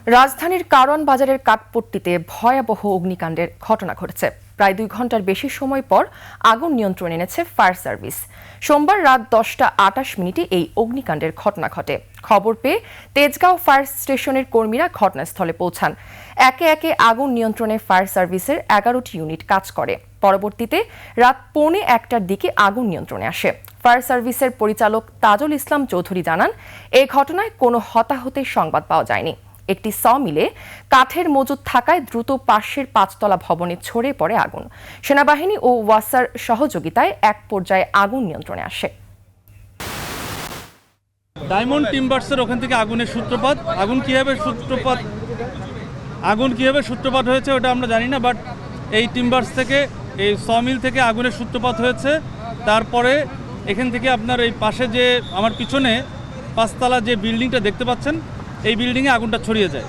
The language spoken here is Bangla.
রাজধানীর কারওয়ান বাজারের কাঠপট্টিতে ভয়াবহ অগ্নিকাণ্ডের ঘটনা ঘটেছে। প্রায় 2 ঘন্টার বেশি সময় পর আগুন নিয়ন্ত্রণে এনেছে ফায়ার সার্ভিস। সোমবার রাত 10:28 এই অগ্নিকাণ্ডের ঘটনা ঘটে। খবর পেয়ে তেজগাঁও ফায়ার স্টেশনের কর্মীরা ঘটনাস্থলে পৌঁছান। একে একে আগুন নিয়ন্ত্রণে ফায়ার সার্ভিসের 11টি ইউনিট কাজ করে। পরবর্তীতে রাত 1:45টার দিকে আগুন নিয়ন্ত্রণে আসে। ফায়ার সার্ভিসের পরিচালক তাজুল ইসলাম চৌধুরী জানান, এই ঘটনায় কোনো হতাহতের সংবাদ পাওয়া যায়নি। একটি মিলে কাঠের মজুত থাকায় দ্রুত পাশের 5তলা ভবনে ছড়িয়ে পড়ে আগুন। সেনাবাহিনী ও ওয়াসার সহযোগিতায় এক পর্যায়ে আগুন নিয়ন্ত্রণে আসে। ডায়মন্ড টিম্বার্সের ওখান থেকে আগুনের সূত্রপাত। আগুন কিভাবে সূত্রপাত হয়েছে ওটা আমরা জানি না, বাট এই টিম্বার্স থেকে, এই মিল থেকে আগুনের সূত্রপাত হয়েছে। তারপরে এখান থেকে আপনার এই পাশে যে আমার পিছনে 5তলা যে বিল্ডিংটা দেখতে পাচ্ছেন, এই বিল্ডিংয়ে আগুনটা ছড়িয়ে যায়।